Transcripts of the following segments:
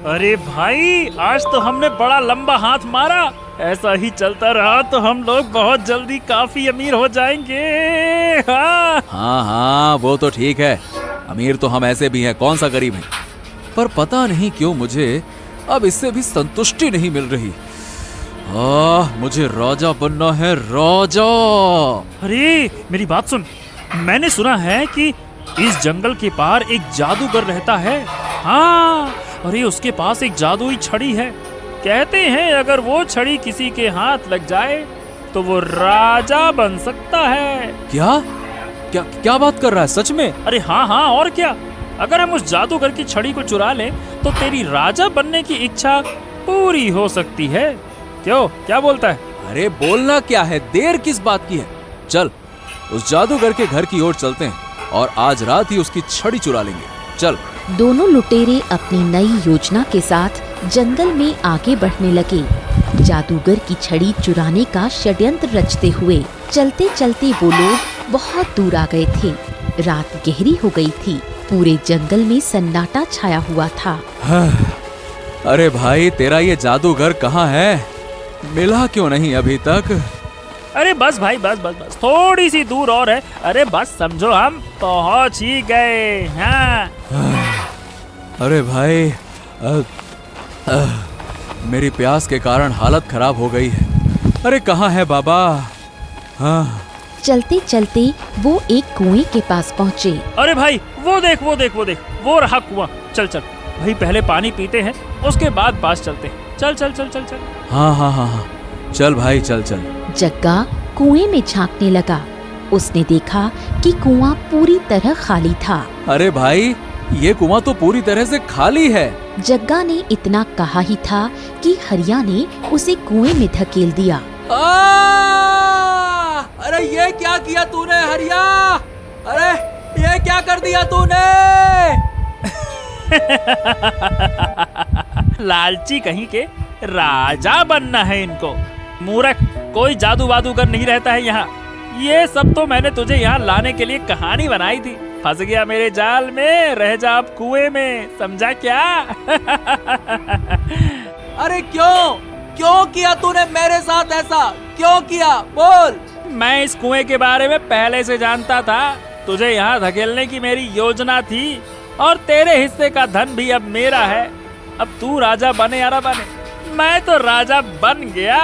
अरे भाई, आज तो हमने बड़ा लंबा हाथ मारा। ऐसा ही चलता रहा तो हम लोग बहुत जल्दी काफी अमीर हो जाएंगे। हाँ, वो तो ठीक है। अमीर तो हम ऐसे भी हैं, कौन सा गरीब है। पर पता नहीं क्यों मुझे अब इससे भी संतुष्टि नहीं मिल रही। मुझे राजा बनना है, राजा। अरे मेरी बात सुन, मैंने सुना है कि इस जंगल के पार एक जादूगर रहता है। हाँ, अरे उसके पास एक जादुई छड़ी है। कहते हैं अगर वो छड़ी किसी के हाथ लग जाए तो वो राजा बन सकता है। क्या क्या क्या बात कर रहा है, सच में? अरे हाँ, और क्या। अगर हम उस जादूगर की छड़ी को चुरा लें तो तेरी राजा बनने की इच्छा पूरी हो सकती है। क्यों, क्या बोलता है? अरे बोलना क्या है, देर किस बात की है। चल उस जादूगर के घर की ओर चलते हैं और आज रात ही उसकी छड़ी चुरा लेंगे। चल। दोनों लुटेरे अपनी नई योजना के साथ जंगल में आगे बढ़ने लगे। जादूगर की छड़ी चुराने का षड्यंत्र रचते हुए चलते चलते वो लोग बहुत दूर आ गए थे। रात गहरी हो गई थी। पूरे जंगल में सन्नाटा छाया हुआ था। अरे भाई, तेरा ये जादूगर कहाँ है? मिला क्यों नहीं अभी तक? अरे बस भाई, बस थोड़ी सी दूर और है। अरे बस समझो हम पहुंच ही गए। हाँ। अरे भाई, मेरी प्यास के कारण हालत खराब हो गई है। अरे कहाँ है बाबा? हाँ। चलते चलते वो एक कुएं के पास पहुँचे। अरे भाई, वो देख, वो रहा कुआं। चल भाई, पहले पानी पीते हैं, उसके बाद पास चलते हैं। चल। हाँ, चल भाई, चल। जग्गा कुएं में झांकने लगा। उसने देखा कि कुआं पूरी तरह खाली था। अरे भाई, ये कुआं तो पूरी तरह से खाली है। जग्गा ने इतना कहा ही था कि हरिया ने उसे कुएं में धकेल दिया। अरे ये क्या किया तूने हरिया? अरे ये क्या कर दिया तूने? लालची कहीं के, राजा बनना है इनको। मूर्ख, कोई जादू वादूगर नहीं रहता है यहाँ। ये सब तो मैंने तुझे यहाँ लाने के लिए कहानी बनाई थी। फंस गया मेरे जाल में, रह जा अब कुएं में, समझा क्या? अरे क्यों किया तूने मेरे साथ ऐसा? क्यों किया, बोल। मैं इस कुएं के बारे में पहले से जानता था। तुझे यहाँ धकेलने की मेरी योजना थी और तेरे हिस्से का धन भी अब मेरा है। अब तू राजा बने या ना बने, मैं तो राजा बन गया।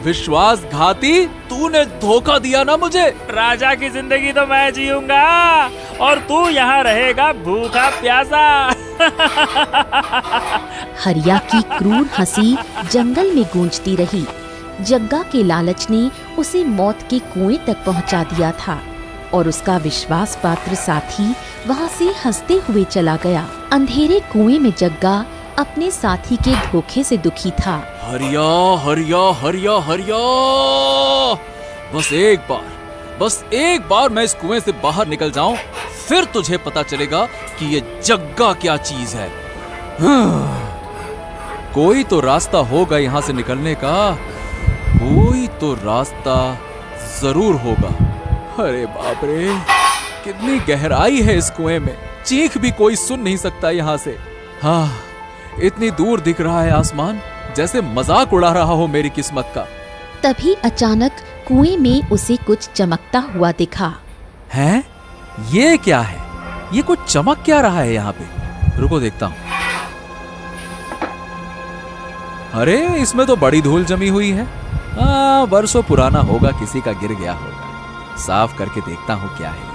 विश्वासघाती, तूने धोखा दिया ना मुझे। राजा की जिंदगी तो मैं जीऊंगा और तू यहाँ रहेगा भूखा प्यासा। हरिया की क्रूर हंसी जंगल में गूंजती रही। जग्गा के लालच ने उसे मौत के कुएं तक पहुंचा दिया था और उसका विश्वास पात्र साथी वहां से हंसते हुए चला गया। अंधेरे कुएं में जग्गा अपने साथी के धोखे से दुखी था। हरिया, बस एक बार मैं इस कुएं से बाहर निकल जाऊं, फिर तुझे पता चलेगा कि ये जग्गा क्या चीज है। कोई तो रास्ता होगा यहाँ से निकलने का, कोई तो रास्ता जरूर होगा। अरे बाप रे, कितनी गहराई है इस कुएं में, चीख भी कोई सुन नहीं सकता यहाँ से। हाँ, इतनी दूर दिख रहा है आसमान, जैसे मजाक उड़ा रहा हो मेरी किस्मत का। तभी अचानक कुएं में उसे कुछ चमकता हुआ दिखा। हैं? ये क्या है? ये कुछ चमक क्या रहा है यहाँ पे? रुको देखता हूँ। अरे इसमें तो बड़ी धूल जमी हुई है। वर्षों पुराना होगा, किसी का गिर गया होगा। साफ करके देखता हूँ क्या है।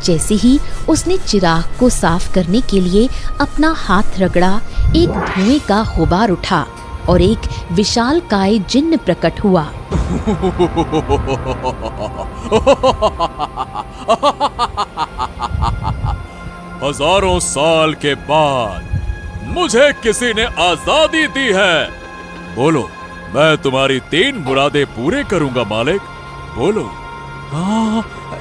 जैसे ही उसने चिराग को साफ करने के लिए अपना हाथ रगड़ा, एक धुएं का गुबार उठा और एक विशालकाय जिन्न प्रकट हुआ। हजारों साल के बाद मुझे किसी ने आजादी दी है। बोलो, मैं तुम्हारी 3 मुरादें पूरे करूंगा मालिक। बोलो।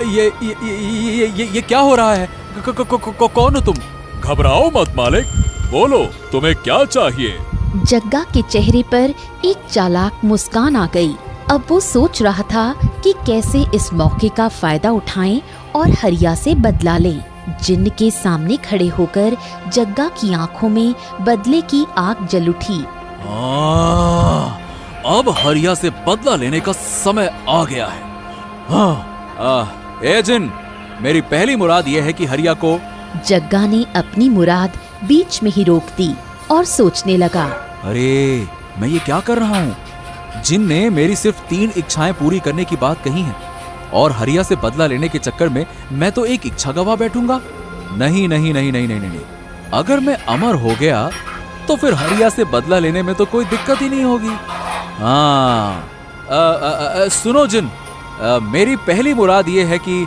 ये क्या हो रहा है? कौन हो तुम? घबराओ मत मालिक, बोलो तुम्हें क्या चाहिए? जग्गा के चेहरे पर एक चालाक मुस्कान आ गई। अब वो सोच रहा था कि कैसे इस मौके का फायदा उठाएं और हरिया से बदला लें। जिन्न के सामने खड़े होकर जग्गा की आंखों में बदले की आग जल उठी। अब हरिया से बदला लेने का समय आ गया है। ए जिन, मेरी पहली मुराद यह है कि हरिया को। जग्गा ने अपनी मुराद बीच में ही रोक दी और सोचने लगा। अरे मैं ये क्या कर रहा हूँ? जिन ने मेरी सिर्फ 3 इच्छाएं पूरी करने की बात कही है और हरिया से बदला लेने के चक्कर में मैं तो एक इच्छा गवा बैठूंगा। नहीं नहीं नहीं नहीं नहीं नहीं, अगर मैं अमर हो गया तो फिर हरिया से बदला लेने में तो कोई दिक्कत ही नहीं होगी। हाँ, सुनो जिन, मेरी पहली मुराद ये है कि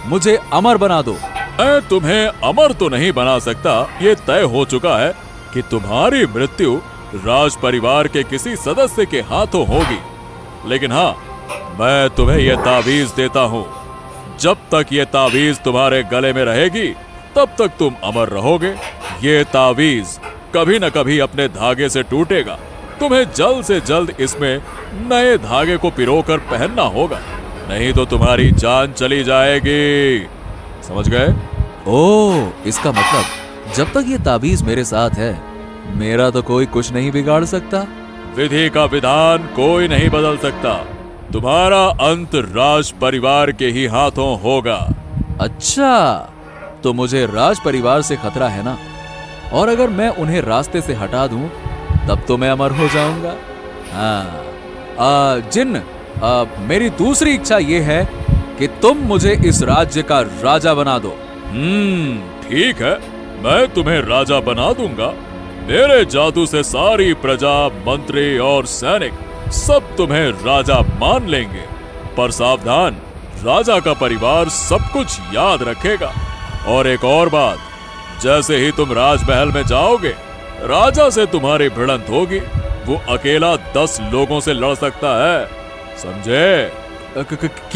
मुझे अमर बना दो। मैं तुम्हें अमर तो नहीं बना सकता, ये तय हो चुका है कि तुम्हारी मृत्यु राज परिवार के किसी सदस्य के हाथों होगी। लेकिन हाँ, मैं तुम्हें यह तावीज देता हूँ, जब तक ये तावीज तुम्हारे गले में रहेगी तब तक तुम अमर रहोगे। ये तावीज कभी न कभी अपने धागे से टूटेगा। तुम्हें जल्द से जल्द इसमें नए धागे को पिरोकर पहनना होगा, नहीं तो तुम्हारी जान चली जाएगी। समझ गए? ओह, इसका मतलब जब तक ये ताबीज मेरे साथ है, मेरा तो कोई कुछ नहीं बिगाड़ सकता। विधि का विधान कोई नहीं बदल सकता। तुम्हारा अंत राज परिवार के ही हाथों होगा। अच्छा, तो मुझे राज परिवार से खतरा है ना? और अगर मैं उन्हें रास्ते से हटा दूं, तब तो मैं अमर हो जाऊंगा। हाँ, जिन, मेरी दूसरी इच्छा ये है कि तुम मुझे इस राज्य का राजा बना दो। ठीक है, मैं तुम्हें राजा बना दूंगा। मेरे जादू से सारी प्रजा, मंत्री और सैनिक सब तुम्हें राजा मान लेंगे। पर सावधान, राजा का परिवार सब कुछ याद रखेगा। और एक और बात, जैसे ही तुम राजमहल में जाओगे, राजा से तुम्हारी भिड़ंत होगी। वो अकेला 10 लोगों से लड़ सकता है, समझे?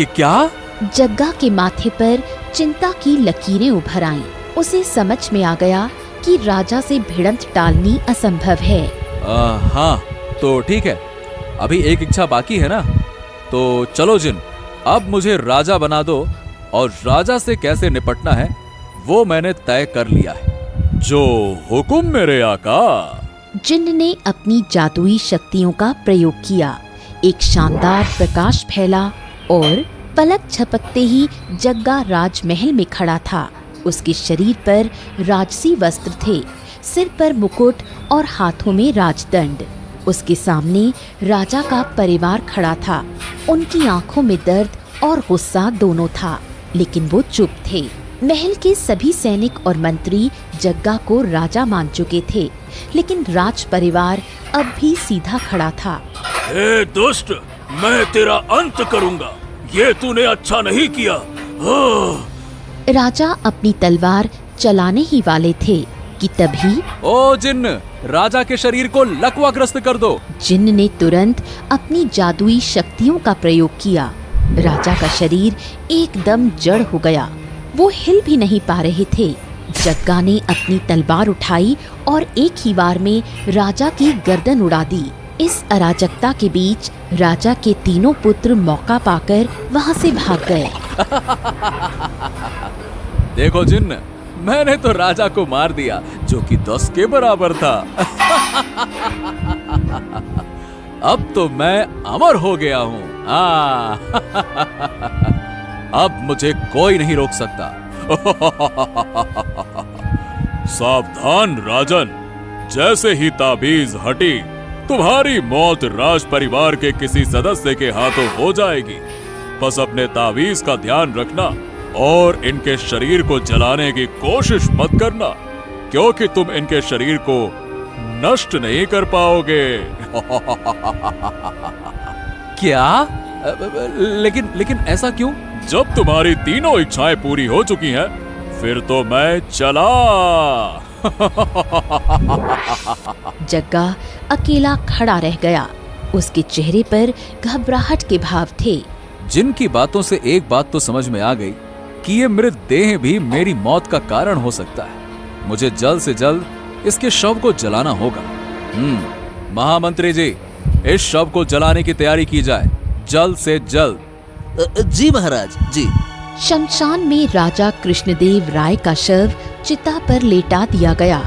क्या? जग्गा के माथे पर चिंता की लकीरें उभर आईं। उसे समझ में आ गया कि राजा से भिड़ंत टालनी असंभव है। हाँ, तो ठीक है, अभी एक इच्छा बाकी है ना? तो चलो जिन, अब मुझे राजा बना दो और राजा से कैसे निपटना है वो मैंने तय कर लिया है। जो हुकुम मेरे आका। जिन्न ने अपनी जादुई शक्तियों का प्रयोग किया। एक शानदार प्रकाश फैला और पलक झपकते ही जग्गा राजमहल में खड़ा था। उसके शरीर पर राजसी वस्त्र थे, सिर पर मुकुट और हाथों में राजदंड। उसके सामने राजा का परिवार खड़ा था। उनकी आंखों में दर्द और गुस्सा दोनों था, लेकिन वो चुप थे। महल के सभी सैनिक और मंत्री जग्गा को राजा मान चुके थे, लेकिन राज परिवार अब भी सीधा खड़ा था। ए दुष्ट, मैं तेरा अंत करूंगा। ये तूने अच्छा नहीं किया। राजा अपनी तलवार चलाने ही वाले थे कि तभी ओ जिन्न, राजा के शरीर को लकवाग्रस्त कर दो। जिन्न ने तुरंत अपनी जादुई शक्तियों का प्रयोग किया। राजा का शरीर एकदम जड़ हो गया। वो हिल भी नहीं पा रहे थे। जग्गा ने अपनी तलवार उठाई और एक ही बार में राजा की गर्दन उड़ा दी। इस अराजकता के बीच राजा के तीनों पुत्र मौका पाकर वहां से भाग गए। देखो जिन्न, मैंने तो राजा को मार दिया, जो कि 10 के बराबर था। अब तो मैं अमर हो गया हूँ। अब मुझे कोई नहीं रोक सकता। सावधान राजन, जैसे ही ताबीज हटी, तुम्हारी मौत राज परिवार के किसी सदस्य के हाथों हो जाएगी। बस अपने तावीज का ध्यान रखना और इनके शरीर को जलाने की कोशिश मत करना, क्योंकि तुम इनके शरीर को नष्ट नहीं कर पाओगे। क्या? लेकिन ऐसा क्यों? जब तुम्हारी तीनों इच्छाएं पूरी हो चुकी हैं, फिर तो मैं चला। जग्गा अकेला खड़ा रह गया। उसके चेहरे पर घबराहट के भाव थे। जिनकी बातों से एक बात तो समझ में आ गई कि ये मृतदेह भी मेरी मौत का कारण हो सकता है। मुझे जल्द से जल्द इसके शव को जलाना होगा। महामंत्री जी, इस शव को जलाने की तैयारी की जाए, जल्द से जल्द। जी महाराज जी। शमशान में राजा कृष्णदेव राय का शव चिता पर लेटा दिया गया।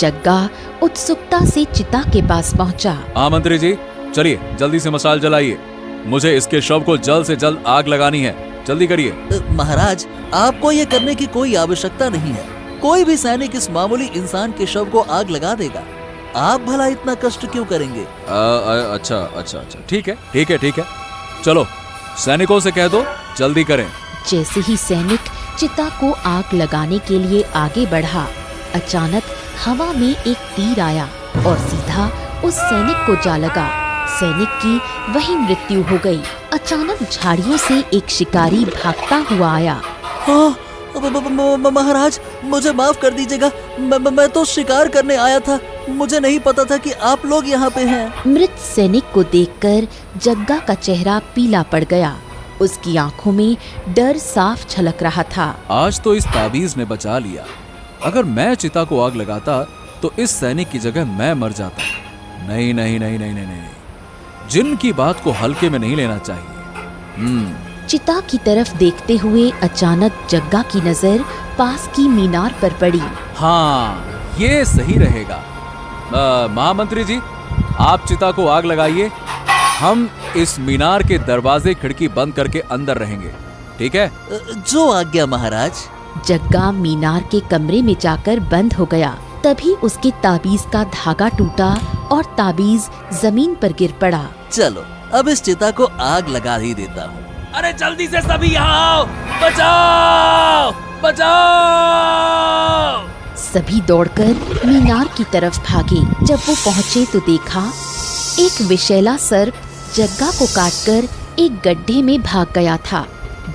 जग्गा उत्सुकता से चिता के पास पहुंचा। मंत्री जी, चलिए जल्दी से मशाल जलाइए। मुझे इसके शव को जल्द से जल्द आग लगानी है, जल्दी करिए। महाराज, आपको ये करने की कोई आवश्यकता नहीं है। कोई भी सैनिक इस मामूली इंसान के शव को आग लगा देगा। आप भला इतना कष्ट क्यों करेंगे? अच्छा, ठीक है। चलो सैनिकों से कह दो जल्दी करें। जैसे ही सैनिक चिता को आग लगाने के लिए आगे बढ़ा, अचानक हवा में एक तीर आया और सीधा उस सैनिक को जा लगा। सैनिक की वही मृत्यु हो गई। अचानक झाड़ियों से एक शिकारी भागता हुआ आया। महाराज, मुझे माफ कर दीजिएगा। मैं तो शिकार करने आया था। मुझे नहीं पता था कि आप लोग यहाँ पे हैं। मृत सैनिक को देखकर जग्गा का चेहरा पीला पड़ गया। उसकी आंखों में डर साफ झलक रहा था। आज तो इस ताबीज ने बचा लिया। अगर मैं चिता को आग लगाता तो इस सैनिक की जगह मैं मर जाता। नहीं, जिन की बात को हल्के में नहीं लेना चाहिए। चिता की तरफ देखते हुए अचानक जग्गा की नजर पास की मीनार पर पड़ी। हाँ, ये सही रहेगा। महामंत्री जी, आप चिता को आग लगाइए। हम इस मीनार के दरवाजे खिड़की बंद करके अंदर रहेंगे, ठीक है? जो आज्ञा महाराज। जग्गा मीनार के कमरे में जाकर बंद हो गया। तभी उसके ताबीज का धागा टूटा और ताबीज जमीन पर गिर पड़ा। चलो अब इस चिता को आग लगा ही देता हूँ। अरे जल्दी से सभी यहाँ आओ, बचाओ। सभी दौड़कर मीनार की तरफ भागे। जब वो पहुँचे तो देखा एक विषैला सर्प जग्गा को काटकर एक गड्ढे में भाग गया था।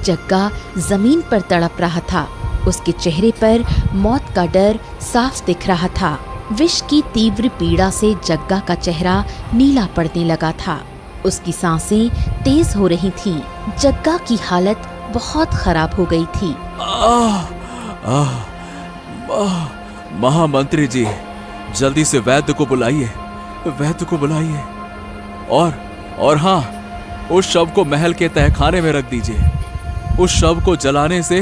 जग्गा जमीन पर तड़प रहा था। उसके चेहरे पर मौत का डर साफ दिख रहा था। विष की तीव्र पीड़ा से जग्गा का चेहरा नीला पड़ने लगा था। उसकी सांसें तेज हो रही थीं। जग्गा की हालत बहुत खराब हो गई थी। महामंत्री जी, जल्दी से वैद्य को बुलाइए। और हाँ, उस शव को महल के तहखाने में रख दीजिए। उस शव को जलाने से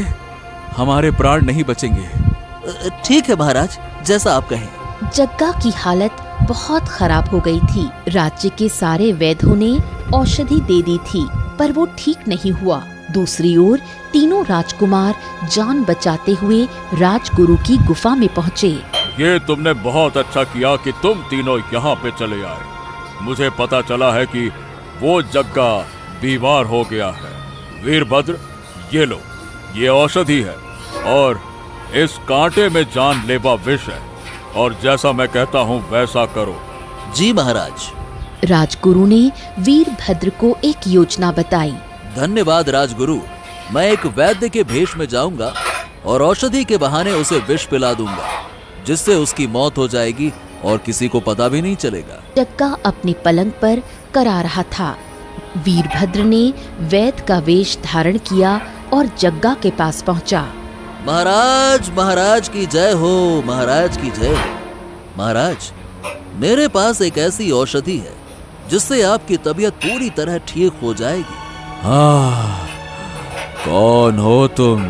हमारे प्राण नहीं बचेंगे। ठीक है महाराज, जैसा आप कहें। जग्गा की हालत बहुत खराब हो गई थी। राज्य के सारे वैद्यों ने औषधि दे दी थी, पर वो ठीक नहीं हुआ। दूसरी ओर तीनों राजकुमार जान बचाते हुए राजगुरु की गुफा में पहुँचे। ये तुमने बहुत अच्छा किया कि तुम तीनों यहाँ पे चले आए। मुझे पता चला है कि वो जग्गा बीमार हो गया है। वीरभद्र, ये लो, ये औषधि है और इस कांटे में जानलेवा विष है, और जैसा मैं कहता हूँ वैसा करो। जी महाराज। राजगुरु ने वीरभद्र को एक योजना बताई। धन्यवाद राजगुरु। मैं एक वैद्य के भेष में जाऊंगा और औषधि के बहाने उसे विष पिला दूंगा, जिससे उसकी मौत हो जाएगी और किसी को पता भी नहीं चलेगा। जग्गा अपने पलंग पर करा रहा था। वीरभद्र ने वैद्य का वेश धारण किया और जग्गा के पास पहुंचा। महाराज की जय हो, महाराज की जय हो। महाराज, मेरे पास एक ऐसी औषधि है जिससे आपकी तबीयत पूरी तरह ठीक हो जाएगी। कौन हो तुम?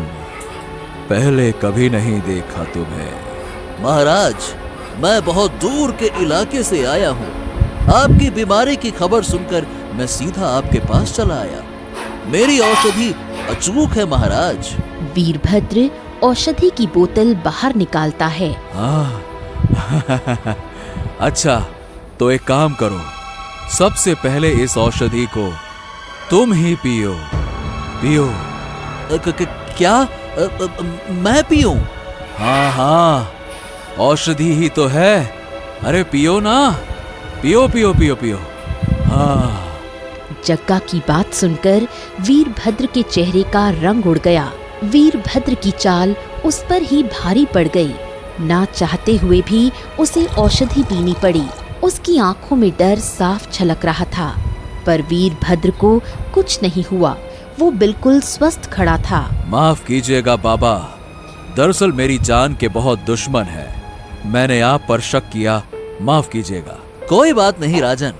पहले कभी नहीं देखा तुम्हें। महाराज, मैं बहुत दूर के इलाके से आया हूँ। आपकी बीमारी की खबर सुनकर मैं सीधा आपके पास चला आया। मेरी औषधि अचूक है महाराज। वीरभद्र औषधि की बोतल बाहर निकालता है। अच्छा, तो एक काम करो, सबसे पहले इस औषधि को तुम ही पियो। क्या? मैं पीऊं? हाँ, औषधि ही तो है। अरे पियो ना, पियो। हाँ। जग्गा की बात सुनकर वीरभद्र के चेहरे का रंग उड़ गया। वीरभद्र की चाल उस पर ही भारी पड़ गई। ना चाहते हुए भी उसे औषधि पीनी पड़ी। उसकी आंखों में डर साफ झलक रहा था, पर वीरभद्र को कुछ नहीं हुआ। वो बिल्कुल स्वस्थ खड़ा था। माफ कीजिएगा बाबा, दरअसल मेरी जान के बहुत दुश्मन है। मैंने आप पर शक किया, माफ कीजिएगा। कोई बात नहीं राजन,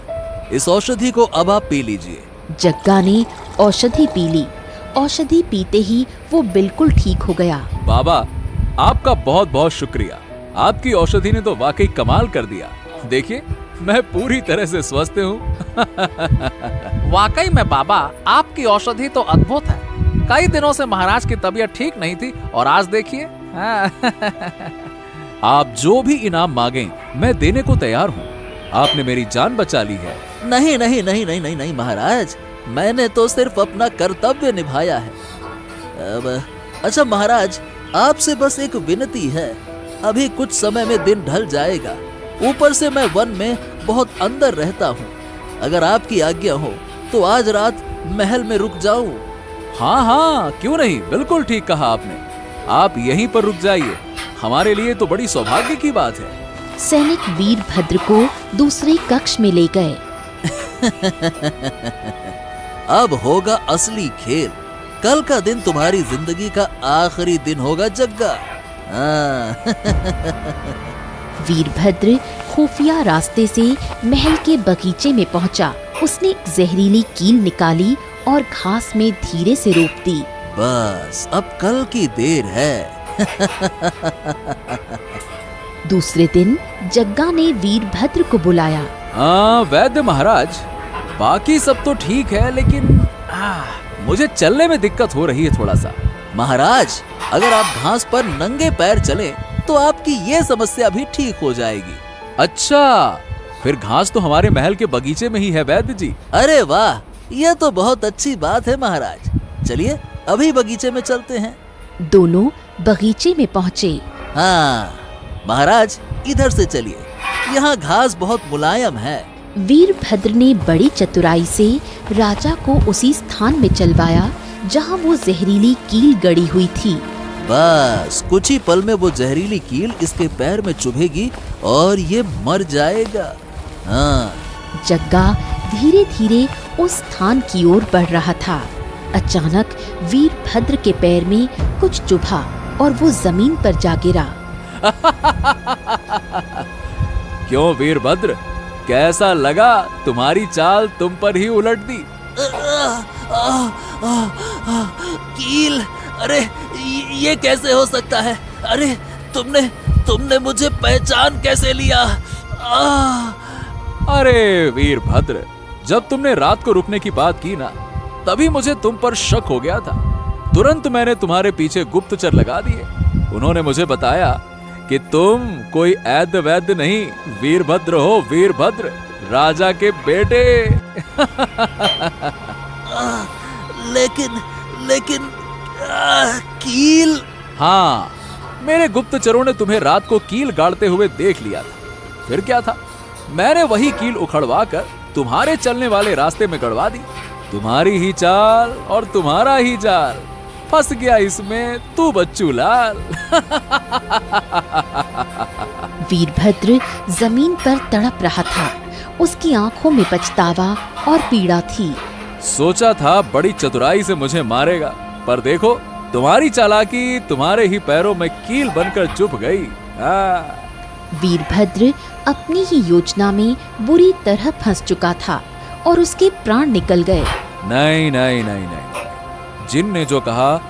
इस औषधि को अब आप पी लीजिए। जग्गा ने औषधि पी ली औषधि पीते ही वो बिल्कुल ठीक हो गया। बाबा, आपका बहुत बहुत शुक्रिया। आपकी औषधि ने तो वाकई कमाल कर दिया। देखिए, मैं पूरी तरह से स्वस्थ हूँ। वाकई में बाबा, आपकी औषधि तो अद्भुत है। कई दिनों से महाराज की तबीयत ठीक नहीं थी और आज देखिए। आप जो भी इनाम मांगें मैं देने को तैयार हूँ। आपने मेरी जान बचा ली है। नहीं नहीं नहीं नहीं नहीं नहीं महाराज, मैंने तो सिर्फ अपना कर्तव्य निभाया है। अच्छा महाराज, आपसे बस एक विनती है। अभी कुछ समय में दिन ढल जाएगा। ऊपर से मैं वन में बहुत अंदर रहता हूँ। अगर आपकी आज्ञा हो तो आज रात महल में रुक जाऊं। हाँ हाँ, क्यों नहीं, बिल्कुल ठीक कहा आपने। आप यहीं पर रुक जाइए। हमारे लिए तो बड़ी सौभाग्य की बात है। सैनिक वीरभद्र को दूसरे कक्ष में ले गए। अब होगा असली खेल। कल का दिन तुम्हारी जिंदगी का आखिरी दिन होगा जग्गा। वीरभद्र खुफिया रास्ते से महल के बगीचे में पहुंचा। उसने एक जहरीली कील निकाली और घास में धीरे से रोक दी। बस अब कल की देर है। दूसरे दिन जग्गा ने वीरभद्र को बुलाया। हाँ वैद्य महाराज, बाकी सब तो ठीक है, लेकिन मुझे चलने में दिक्कत हो रही है थोड़ा सा। महाराज, अगर आप घास पर नंगे पैर चले तो आपकी ये समस्या भी ठीक हो जाएगी। अच्छा, फिर घास तो हमारे महल के बगीचे में ही है वैद्य जी। अरे वाह, यह तो बहुत अच्छी बात है महाराज। चलिए अभी बगीचे में चलते हैं। दोनों बगीचे में पहुंचे। हाँ महाराज, इधर से चलिए। यहाँ घास बहुत मुलायम है। वीरभद्र ने बड़ी चतुराई से राजा को उसी स्थान में चलवाया जहाँ वो जहरीली कील गड़ी हुई थी। बस कुछ ही पल में वो जहरीली कील इसके पैर में चुभेगी और ये मर जाएगा। हाँ। जग्गा धीरे धीरे उस स्थान की ओर बढ़ रहा था। अचानक वीरभद्र के पैर में कुछ चुभा और वो जमीन पर जा गिरा। क्यों वीरभद्र, कैसा लगा? तुम्हारी चाल तुम पर ही उलट दी। कील, अरे ये कैसे हो सकता है? अरे तुमने मुझे पहचान कैसे लिया? अरे वीरभद्र, जब तुमने रात को रुकने की बात की ना, तभी मुझे तुम पर शक हो गया था। तुरंत मैंने तुम्हारे पीछे गुप्तचर लगा दिए। उन्होंने मुझे बताया कि तुम कोई ऐद वैद्य नहीं, वीरभद्र हो, वीरभद्र, राजा के बेटे। लेकिन कील। हाँ, मेरे गुप्तचरों ने तुम्हें रात को कील गाड़ते हुए देख लिया था। फिर क्या था, मैंने वही कील उखड़वा कर तुम्हारे चलने वाले रास्ते में गड़वा दी। तुम्हारी ही चाल और तुम्हारा ही जाल, फंस गया इसमें तू बच्चू लाल। वीरभद्र जमीन पर तड़प रहा था। उसकी आंखों में पछतावा और पीड़ा थी। सोचा था बड़ी चतुराई से मुझे मारेगा, पर देखो तुम्हारी चालाकी तुम्हारे ही पैरों में कील बनकर चुभ गई। वीरभद्र अपनी ही योजना में बुरी तरह फंस चुका था और उसके प्राण निकल गए। नहीं नहीं नहीं नहीं, जिन ने जो कहा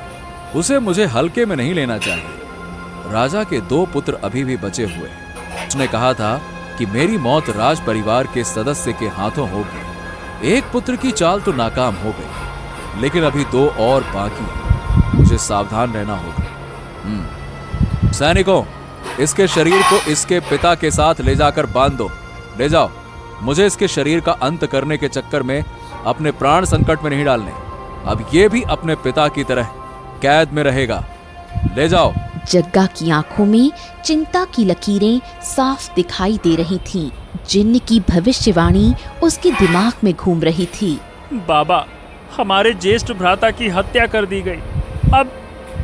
उसे मुझे हल्के में नहीं लेना चाहिए। राजा के 2 पुत्र अभी भी बचे हुए। उसने कहा था कि मेरी मौत राज परिवार के सदस्य के हाथों होगी। एक पुत्र की चाल तो नाकाम हो गई, लेकिन अभी 2 और बाकी। मुझे सावधान रहना होगा। सैनिकों, इसके शरीर को इसके पिता के साथ ले जाकर बांध दो। ले जाओ, मुझे इसके शरीर का अंत करने के चक्कर में अपने प्राण संकट में नहीं डालने। अब ये भी अपने पिता की तरह कैद में रहेगा। ले जाओ। जग्गा की आंखों में चिंता की लकीरें साफ दिखाई दे रही थीं। जिन्न की भविष्यवाणी उसके दिमाग में घूम रही थी। बाबा, हमारे ज्येष्ठ भ्राता की हत्या कर दी गई।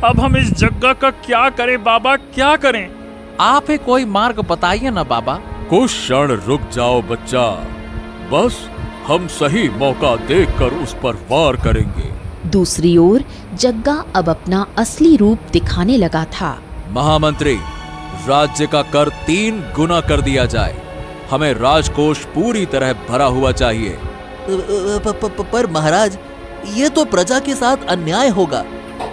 अब हम इस जग्गा का क्या करें बाबा, क्या करें? आप ही कोई मार्ग बताइए ना बाबा। कुछ क्षण रुक जाओ बच्चा, बस हम सही मौका देखकर उस पर वार करेंगे। दूसरी ओर जग्गा अब अपना असली रूप दिखाने लगा था। महामंत्री, राज्य का कर 3 गुना कर दिया जाए। हमें राजकोष पूरी तरह भरा हुआ चाहिए। पर महाराज, ये तो प्रजा के साथ अन्याय होगा।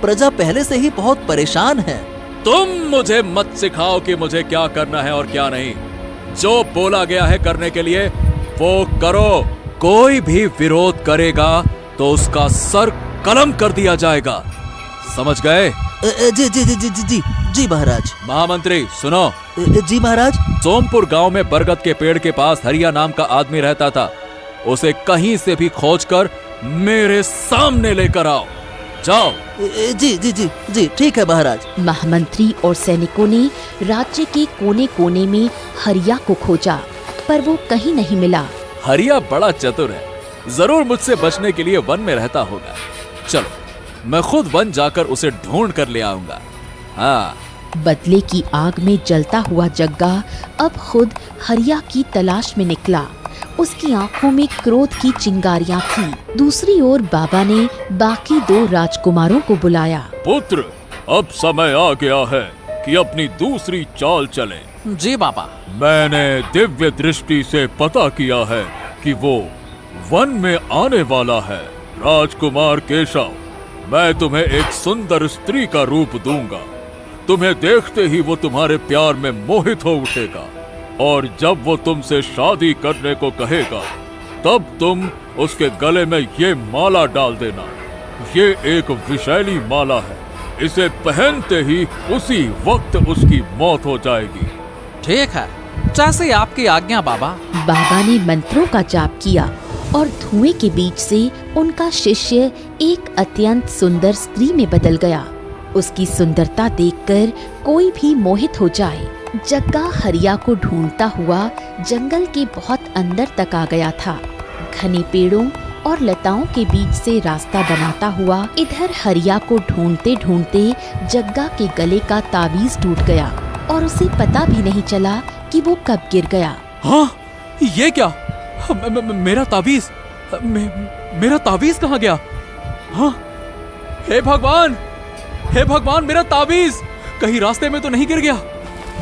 प्रजा पहले से ही बहुत परेशान है। तुम मुझे मत सिखाओ कि मुझे क्या करना है और क्या नहीं। जो बोला गया है करने के लिए वो करो। कोई भी विरोध करेगा तो उसका सर कलम कर दिया जाएगा, समझ गए? जी जी जी जी जी जी जी महाराज। महामंत्री सुनो। जी महाराज। सोमपुर गांव में बरगद के पेड़ के पास हरिया नाम का आदमी रहता था। उसे कहीं से भी खोजकर मेरे सामने लेकर आओ। जाओ। जी जी जी जी ठीक है महाराज। महामंत्री और सैनिकों ने राज्य के कोने कोने में हरिया को खोजा, पर वो कहीं नहीं मिला। हरिया बड़ा चतुर है, जरूर मुझसे बचने के लिए वन में रहता होगा। चलो मैं खुद वन जाकर उसे ढूंढ कर ले आऊंगा। हाँ। बदले की आग में जलता हुआ जग्गा अब खुद हरिया की तलाश में निकला। उसकी आंखों में क्रोध की चिंगारियां थी। दूसरी ओर बाबा ने बाकी 2 राजकुमारों को बुलाया। पुत्र, अब समय आ गया है कि अपनी दूसरी चाल चले। जी बाबा। मैंने दिव्य दृष्टि से पता किया है कि वो वन में आने वाला है। राजकुमार केशव, मैं तुम्हें एक सुंदर स्त्री का रूप दूंगा। तुम्हें देखते ही वो तुम्हारे प्यार में मोहित हो उठेगा और जब वो तुमसे शादी करने को कहेगा तब तुम उसके गले में ये माला डाल देना। ये एक विषैली माला है, इसे पहनते ही उसी वक्त उसकी मौत हो जाएगी। ठीक है, जैसे आपकी आज्ञा बाबा। बाबा ने मंत्रों का जाप किया और धुएं के बीच से उनका शिष्य एक अत्यंत सुंदर स्त्री में बदल गया। उसकी सुंदरता देखकर कोई भी मोहित हो जाए। जग्गा हरिया को ढूंढता हुआ जंगल के बहुत अंदर तक आ गया था। घने पेड़ों और लताओं के बीच से रास्ता बनाता हुआ इधर हरिया को ढूंढते ढूंढते जग्गा के गले का ताबीज टूट गया और उसे पता भी नहीं चला कि वो कब गिर गया। हाँ, ये क्या? मेरा ताबीज, मेरा ताबीज कहाँ गया? हाँ, हे भगवान, हे भगवान, मेरा ताबीज कहीं रास्ते में तो नहीं गिर गया?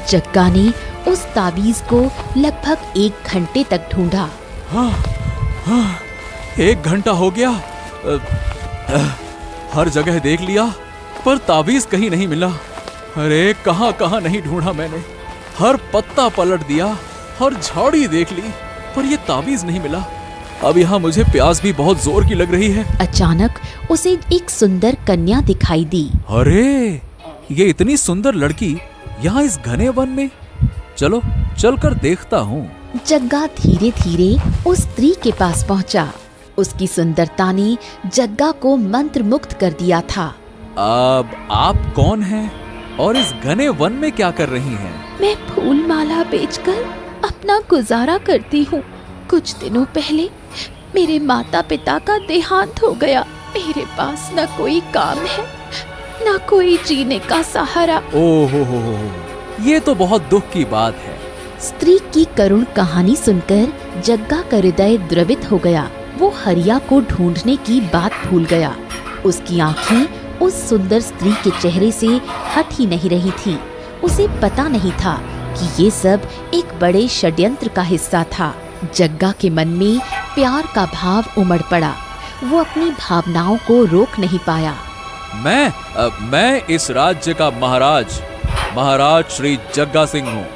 जग्गा ने उस ताबीज को लगभग 1 घंटे तक ढूंढा। हाँ, हाँ, 1 घंटा हो गया। हर जगह देख लिया पर ताबीज कहीं नहीं मिला। अरे कहाँ कहाँ नहीं ढूंढा मैंने, हर पत्ता पलट दिया, हर झाड़ी देख ली पर ये ताबीज नहीं मिला। अब यहाँ मुझे प्यास भी बहुत जोर की लग रही है। अचानक उसे एक सुंदर कन्या दिखाई दी। अरे ये इतनी सुंदर लड़की यहाँ इस घने वन में, चलो चलकर देखता हूँ। जग्गा धीरे धीरे उस स्त्री के पास पहुँचा। उसकी सुंदरता ने जग्गा को मंत्र मुक्त कर दिया था। अब आप कौन हैं और इस घने वन में क्या कर रही हैं? मैं फूल माला बेचकर अपना गुजारा करती हूँ। कुछ दिनों पहले मेरे माता पिता का देहांत हो गया। मेरे पास न कोई काम है, न कोई जीने का सहारा। ओहो हो, ये तो बहुत दुख की बात है। स्त्री की करुण कहानी सुनकर जग्गा का हृदय द्रवित हो गया। वो हरिया को ढूंढने की बात भूल गया। उसकी आंखें उस सुंदर स्त्री के चेहरे से हट ही नहीं रही थी। उसे पता नहीं था कि ये सब एक बड़े षड्यंत्र का हिस्सा था। जग्गा के मन में प्यार का भाव उमड़ पड़ा। वो अपनी भावनाओं को रोक नहीं पाया। मैं इस राज्य का महाराज श्री जग्गा सिंह हूँ।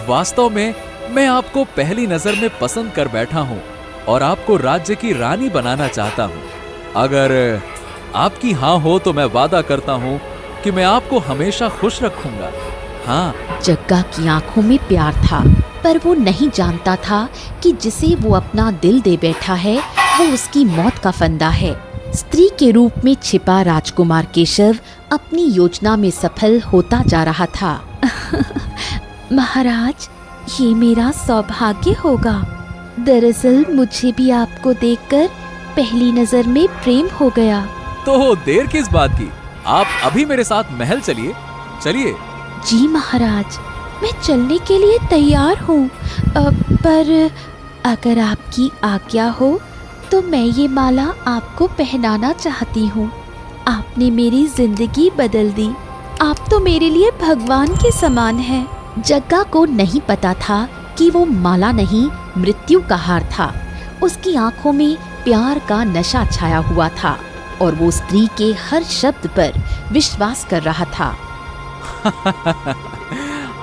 वास्तव में मैं आपको पहली नजर में पसंद कर बैठा हूँ और आपको राज्य की रानी बनाना चाहता हूँ। अगर आपकी हाँ हो तो मैं वादा करता हूँ कि मैं आपको हमेशा खुश रखूंगा। हाँ। जग्गा की आंखों में प्यार था, पर वो नहीं जानता था कि जिसे वो अपना दिल दे बैठा है वो उसकी मौत का फंदा है। स्त्री के रूप में छिपा राजकुमार केशव अपनी योजना में सफल होता जा रहा था। महाराज, ये मेरा सौभाग्य होगा। दरअसल मुझे भी आपको देखकर पहली नजर में प्रेम हो गया। तो देर किस बात की, आप अभी मेरे साथ महल चलिए। चलिए। जी महाराज, मैं चलने के लिए तैयार हूँ, पर अगर आपकी आज्ञा हो तो मैं ये माला आपको पहनाना चाहती हूँ। आपने मेरी जिंदगी बदल दी। आप तो मेरे लिए भगवान के समान हैं। जग्गा को नहीं पता था कि वो माला नहीं, मृत्यु का हार था। उसकी आंखों में प्यार का नशा छाया हुआ था और वो स्त्री के हर शब्द पर विश्वास कर रहा था।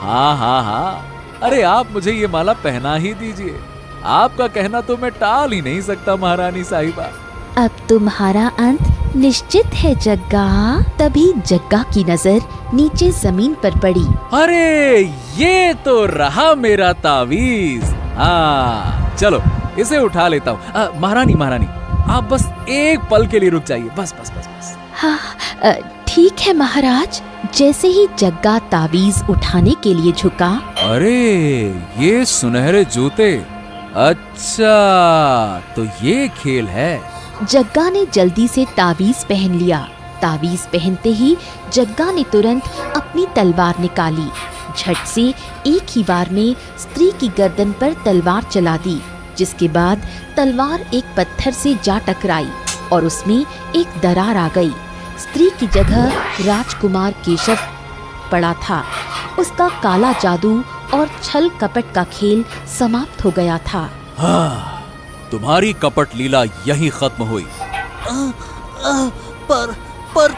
हाँ हाँ हाँ, अरे आप मुझे ये माला पहना ही दीजिए। आपका कहना तो मैं टाल ही नहीं सकता महारानी साहिबा। अब तुम्हारा अंत निश्चित है जग्गा। तभी जग्गा की नजर नीचे जमीन पर पड़ी। अरे ये तो रहा मेरा तावीज। हाँ चलो इसे उठा लेता हूँ। महारानी महारानी, आप बस एक पल के लिए रुक जाइए, बस बस बस बस। हाँ ठीक है महाराज। जैसे ही जग्गा तावीज उठाने के लिए झुका, अरे ये सुनहरे जूते, अच्छा तो ये खेल है। जग्गा ने जल्दी से तावीज पहन लिया। तावीज पहनते ही जग्गा ने तुरंत अपनी तलवार निकाली। झट से एक ही बार में स्त्री की गर्दन पर तलवार चला दी, जिसके बाद तलवार एक पत्थर से जा टकराई और उसमें एक दरार आ गई। स्त्री की जगह राजकुमार केशव पड़ा था। उसका काला जादू और छल कपट का खेल समाप्त हो गया था। हाँ, तुम्हारी कपट लीला यही खत्म हुई। पर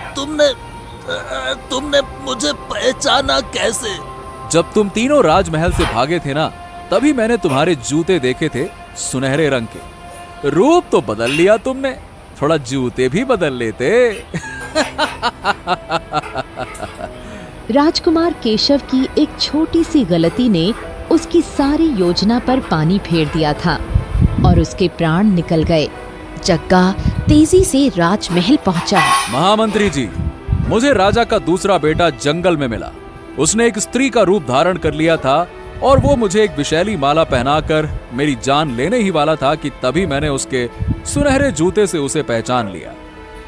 तुमने मुझे पहचाना कैसे? जब तुम तीनों राजमहल से भागे थे ना, तभी मैंने तुम्हारे जूते देखे थे सुनहरे रंग के। रूप तो बदल लिया तुमने, थोड़ा जूते भी बदल लेते। राजकुमार केशव की एक छोटी सी गलती ने उसकी सारी योजना पर पानी फेर दिया था और उसके प्राण निकल गए। जग्गा तेजी से राजमहल पहुंचा। महामंत्री जी, मुझे राजा का दूसरा बेटा जंगल में मिला। उसने एक स्त्री का रूप धारण कर लिया था और वो मुझे एक विषैली माला पहनाकर मेरी जान लेने ही वाला था कि तभी मैंने उसके सुनहरे जूते से उसे पहचान लिया।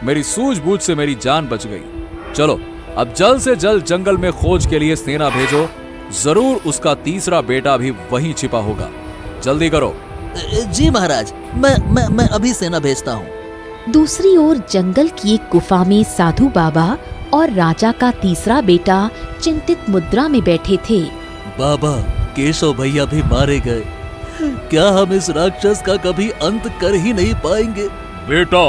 मेरी सूझबूझ से मेरी जान बच गई। चलो अब जल्द से जल्द जंगल में खोज के लिए सेना भेजो। जरूर उसका तीसरा बेटा भी वहीं छिपा होगा। जल्दी करो। जी महाराज, मैं अभी सेना भेजता हूँ। दूसरी ओर जंगल की एक गुफा में साधु बाबा और राजा का तीसरा बेटा चिंतित मुद्रा में बैठे थे। बाबा, केशव भैया भी मारे गए। क्या हम इस राक्षस का कभी अंत कर ही नहीं पाएंगे? बेटा,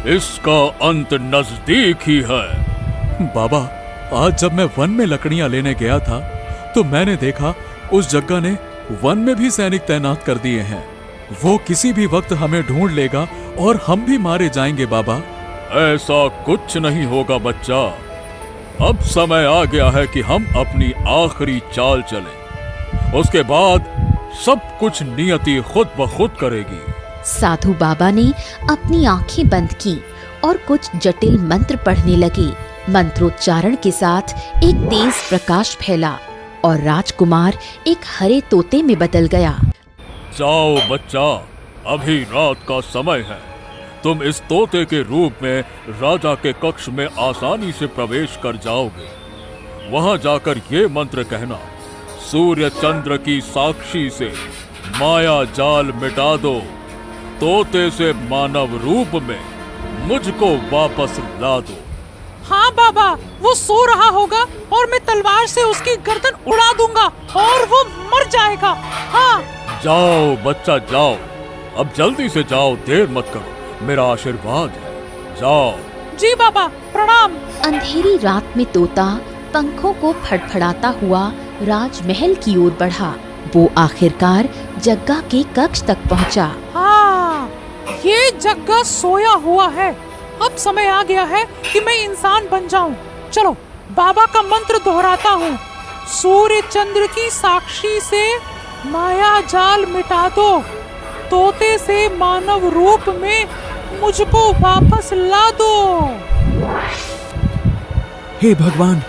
इसका अंत नजदीक ही है। बाबा, आज जब मैं वन में लकड़ियां लेने गया था तो मैंने देखा उस जग्गा ने वन में भी सैनिक तैनात कर दिए हैं। वो किसी भी वक्त हमें ढूंढ लेगा और हम भी मारे जाएंगे बाबा। ऐसा कुछ नहीं होगा बच्चा। अब समय आ गया है कि हम अपनी आखिरी चाल चलें। उसके बाद सब कुछ नियति खुद ब खुद करेगी। साधु बाबा ने अपनी आंखें बंद की और कुछ जटिल मंत्र पढ़ने लगे। मंत्रोच्चारण के साथ एक तेज प्रकाश फैला और राजकुमार एक हरे तोते में बदल गया। जाओ बच्चा, अभी रात का समय है। तुम इस तोते के रूप में राजा के कक्ष में आसानी से प्रवेश कर जाओगे। वहां जाकर ये मंत्र कहना, सूर्य चंद्र की साक्षी से माया जाल मिटा दो, तोते से मानव रूप में मुझको वापस ला दो। हाँ बाबा, वो सो रहा होगा और मैं तलवार से उसकी गर्दन उड़ा दूंगा और वो मर जाएगा। हाँ जाओ बच्चा जाओ, अब जल्दी से जाओ, देर मत करो, मेरा आशीर्वाद है। जाओ। जी बाबा, प्रणाम। अंधेरी रात में तोता पंखों को फड़फड़ाता हुआ राजमहल की ओर बढ़ा। वो आखिरकार जग्गा के कक्ष तक पहुंचा। हाँ, ये जग्गा सोया हुआ है। अब समय आ गया है कि मैं इंसान बन जाऊं। चलो बाबा का मंत्र दोहराता हूँ। सूर्य चंद्र की साक्षी से माया जाल मिटा दो, तोते से मानव रूप में मुझको वापस ला दो। हे भगवान,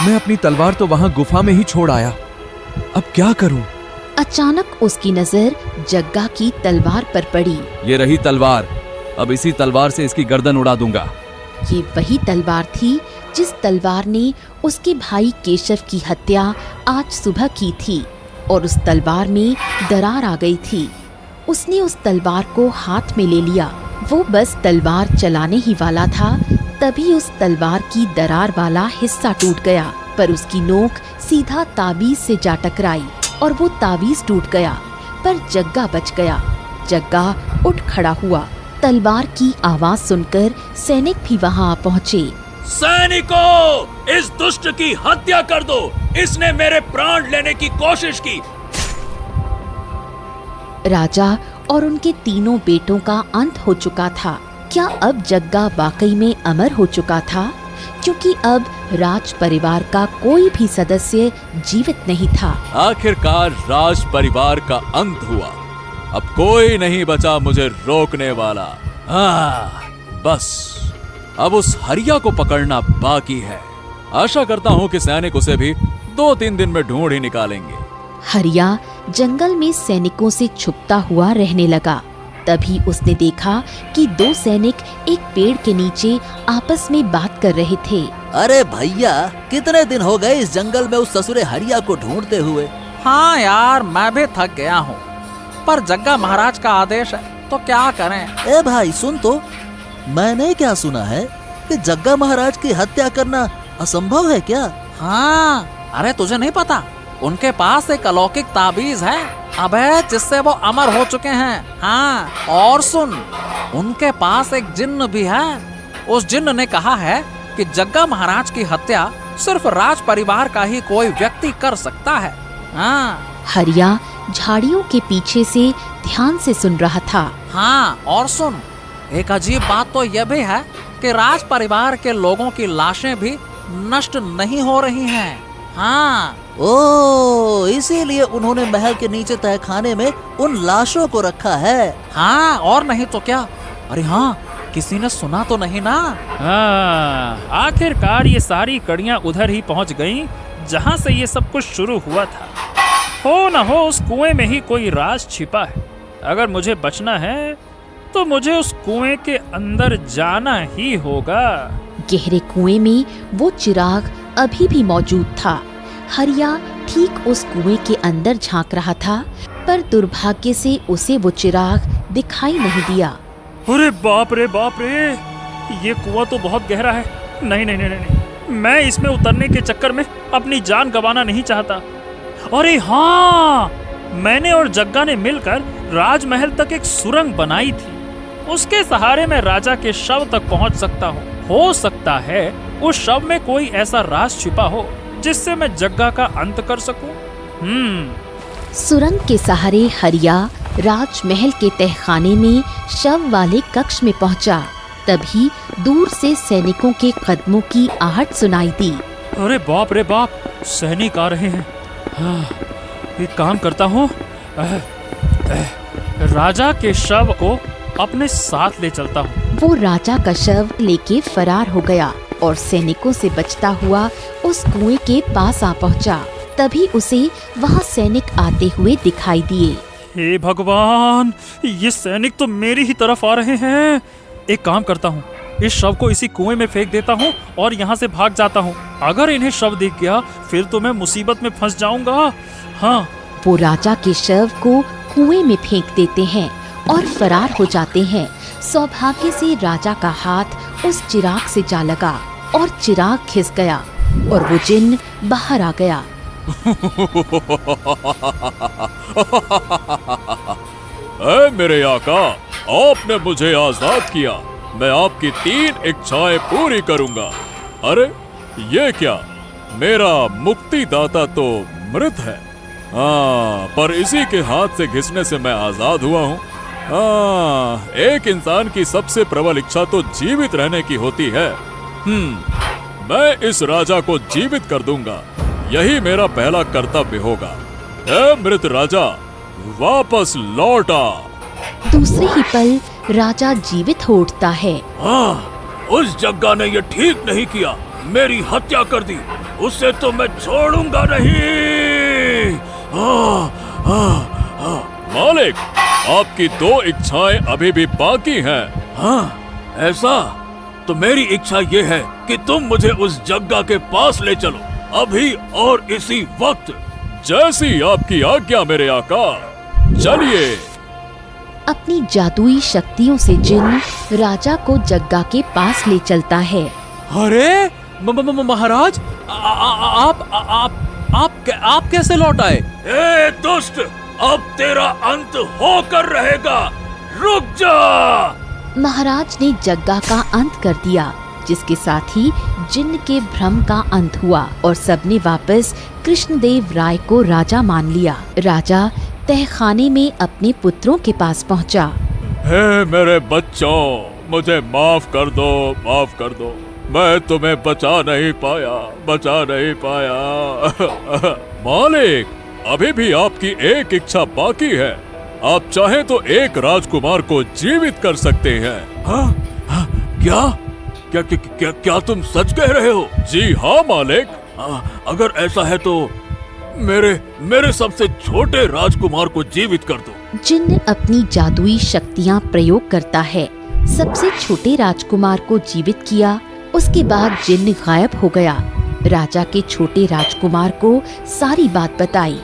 मैं अपनी तलवार तो वहाँ गुफा में ही छोड़ आया। अब क्या करूं? अचानक उसकी नजर जग्गा की तलवार पर पड़ी। ये रही तलवार, अब इसी तलवार से इसकी गर्दन उड़ा दूंगा। ये वही तलवार थी जिस तलवार ने उसके भाई केशव की हत्या आज सुबह की थी और उस तलवार में दरार आ गई थी। उसने उस तलवार को हाथ में ले लिया। वो बस तलवार चलाने ही वाला था, तभी उस तलवार की दरार वाला हिस्सा टूट गया, पर उसकी नोक सीधा ताबीज से जा टकराई और वो ताबीज टूट गया, पर जग्गा बच गया। जग्गा उठ खड़ा हुआ तलवार की आवाज सुनकर सैनिक भी वहां आ पहुंचे। सैनिकों, इस दुष्ट की हत्या कर दो, इसने मेरे प्राण लेने की कोशिश की। राजा और उनके तीनों बेटों का अंत हो चुका था। क्या अब जग्गा वाकई में अमर हो चुका था? क्योंकि अब राज परिवार का कोई भी सदस्य जीवित नहीं था। आखिरकार राज परिवार का अंत हुआ। अब कोई नहीं बचा मुझे रोकने वाला। बस अब उस हरिया को पकड़ना बाकी है। आशा करता हूँ कि सैनिक उसे भी 2-3 दिन में ढूंढ ही निकालेंगे। हरिया जंगल में सैनिकों से छुपता हुआ रहने लगा। तभी उसने देखा कि 2 सैनिक एक पेड़ के नीचे आपस में बात कर रहे थे। अरे भैया, कितने दिन हो गए इस जंगल में उस ससुरे हरिया को ढूंढते हुए। हाँ यार, मैं भी थक गया हूँ, पर जग्गा महाराज का आदेश है तो क्या करें। ए भाई सुन तो, मैंने क्या सुना है कि जग्गा महाराज की हत्या करना असंभव है क्या? हाँ, अरे तुझे नहीं पता, उनके पास एक अलौकिक ताबीज है अबे, जिससे वो अमर हो चुके हैं। हाँ, और सुन, उनके पास एक जिन्न भी है। उस जिन्न ने कहा है कि जग्गा महाराज की हत्या सिर्फ राज परिवार का ही कोई व्यक्ति कर सकता है। हाँ। हरिया झाड़ियों के पीछे से ध्यान से सुन रहा था। हाँ, और सुन, एक अजीब बात तो यह भी है कि राज परिवार के लोगों की लाशें भी नष्ट नहीं हो रही हैं। हाँ। ओ, इसीलिए उन्होंने महल के नीचे तहखाने में उन लाशों को रखा है। हाँ, और नहीं तो क्या। अरे हाँ, किसी ने सुना तो नहीं ना? आखिरकार ये सारी कड़ियां उधर ही पहुंच गईं जहां से ये सब कुछ शुरू हुआ था। हो न हो उस कुएं में ही कोई राज छिपा है। अगर मुझे बचना है तो मुझे उस कुएं के अंदर जाना ही होगा। गहरे कुएं में वो चिराग अभी भी मौजूद था। हरिया ठीक उस कुएं के अंदर झांक रहा था, पर दुर्भाग्य से उसे वो चिराग दिखाई नहीं दिया। अरे बाप रे बाप रे, ये कुआं तो बहुत गहरा है। नहीं नहीं नहीं नहीं, मैं इसमें उतरने के चक्कर में अपनी जान गंवाना नहीं चाहता। अरे हाँ, मैंने और जग्गा ने मिलकर राजमहल तक एक सुरंग बनाई थी। उसके सहारे मैं राजा के शव तक पहुंच सकता हूँ। हो सकता है उस शव में कोई ऐसा राज छिपा हो जिससे मैं जग्गा का अंत कर सकूं। सुरंग के सहारे हरिया राजमहल के तहखाने में शव वाले कक्ष में पहुंचा। तभी दूर से सैनिकों के कदमों की आहट सुनाई दी। अरे बाप रे बाप, सैनिक आ रहे हैं। एक काम करता हूँ, राजा के शव को अपने साथ ले चलता हूँ। वो राजा का शव लेके फरार हो गया और सैनिकों से बचता हुआ उस कुएं के पास आ पहुंचा। तभी उसे वहां सैनिक आते हुए दिखाई दिए। हे भगवान, ये सैनिक तो मेरी ही तरफ आ रहे हैं। एक काम करता हूँ, इस शव को इसी कुएं में फेंक देता हूँ और यहाँ से भाग जाता हूँ। अगर इन्हें शव दिख गया फिर तो मैं मुसीबत में फंस जाऊंगा। हाँ। वो राजा के शव को कुएं में फेंक देते हैं और फरार हो जाते हैं। सौभाग्य से राजा का हाथ उस चिराग से जा लगा और चिराग खिस गया और वो जिन्न बाहर आ गया। ऐ मेरे आका, आपने मुझे आजाद किया। मैं आपकी 3 इच्छाएं पूरी करूंगा। अरे ये क्या, मेरा मुक्तिदाता तो मृत है। हाँ, पर इसी के हाथ से घिसने से मैं आजाद हुआ हूँ। हाँ, एक इंसान की सबसे प्रबल इच्छा तो जीवित रहने की होती है। मैं इस राजा को जीवित कर दूंगा। यही मेरा पहला कर्तव्य होगा। ऐ मृत राजा, वापस लौट आ। दूसरे ही पल राजा जीवित हो उठता है। हाँ, उस जग्गा ने ये ठीक नहीं किया, मेरी हत्या कर दी। उसे तो मैं छोड़ूंगा नहीं। मालिक, आपकी 2 इच्छाएं अभी भी बाकी हैं। हाँ, ऐसा? तो मेरी इच्छा ये है कि तुम मुझे उस जग्गा के पास ले चलो, अभी और इसी वक्त। जैसी आपकी आज्ञा मेरे आका। चलिए। अपनी जादुई शक्तियों से जिन्न राजा को जग्गा के पास ले चलता है। अरे महाराज, आप कैसे लौट आए? ए दुष्ट, अब तेरा अंत होकर रहेगा। रुक जा। महाराज ने जग्गा का अंत कर दिया, जिसके साथ ही जिन्न के भ्रम का अंत हुआ और सबने वापस कृष्णदेव राय को राजा मान लिया। राजा तहखाने में अपने पुत्रों के पास पहुंचा। हे मेरे बच्चों, मुझे माफ कर दो, माफ कर दो। मैं तुम्हें बचा नहीं पाया। मालिक, अभी भी आपकी एक इच्छा बाकी है। आप चाहें तो एक राजकुमार को जीवित कर सकते हैं। हाँ, क्या तुम सच कह रहे हो? जी हाँ मालिक। अगर ऐसा है तो मेरे सबसे छोटे राजकुमार को जीवित कर दो। जिन्न अपनी जादुई शक्तियाँ प्रयोग करता है। सबसे छोटे राजकुमार को जीवित किया। उसके बाद जिन्न गायब हो गया। राजा के छोटे राजकुमार को सारी बात बताई।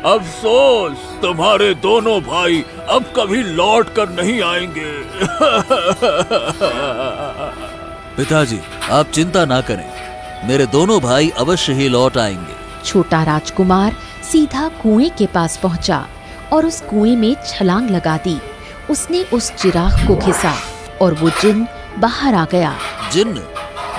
अफसोस, तुम्हारे दोनों भाई अब कभी लौट कर नहीं आएंगे। पिताजी, आप चिंता ना करें, मेरे दोनों भाई अवश्य ही लौट आएंगे। छोटा राजकुमार सीधा कुएं के पास पहुंचा और उस कुएं में छलांग लगा दी। उसने उस चिराग को घिसा और वो जिन्न बाहर आ गया। जिन्न,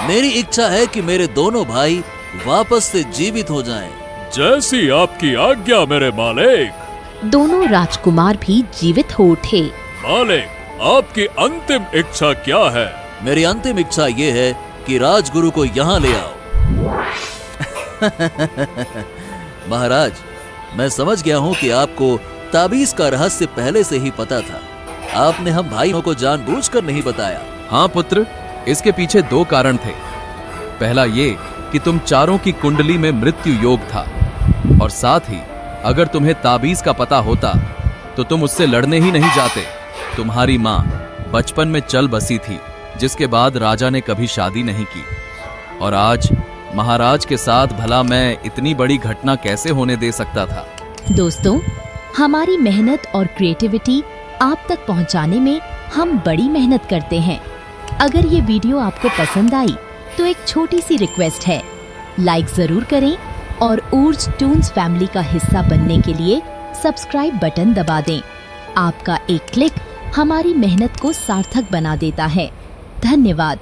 मेरी इच्छा है कि मेरे दोनों भाई वापस से जीवित हो जाएं। जैसी आपकी आज्ञा मेरे मालिक। दोनों राजकुमार भी जीवित हो उठे। मालिक, आपकी अंतिम इच्छा क्या है? मेरी अंतिम इच्छा ये है कि राजगुरु को यहाँ ले आओ। महाराज, मैं समझ गया हूँ कि आपको ताबीज का रहस्य पहले से ही पता था। आपने हम भाइयों को जानबूझकर नहीं बताया। हाँ पुत्र, इसके पीछे दो कारण थे। पहला ये कि तुम चारों की कुंडली में मृत्यु योग था, और साथ ही अगर तुम्हें ताबीज का पता होता तो तुम उससे लड़ने ही नहीं जाते। तुम्हारी माँ बचपन में चल बसी थी, जिसके बाद राजा ने कभी शादी नहीं की, और आज महाराज के साथ भला मैं इतनी बड़ी घटना कैसे होने दे सकता था। दोस्तों, हमारी मेहनत और क्रिएटिविटी आप तक पहुंचाने में हम बड़ी मेहनत करते हैं। अगर ये वीडियो आपको पसंद आई तो एक छोटी सी रिक्वेस्ट है, लाइक जरूर करें और ऊर्ज टून्स फैमिली का हिस्सा बनने के लिए सब्सक्राइब बटन दबा दें। आपका एक क्लिक हमारी मेहनत को सार्थक बना देता है। धन्यवाद।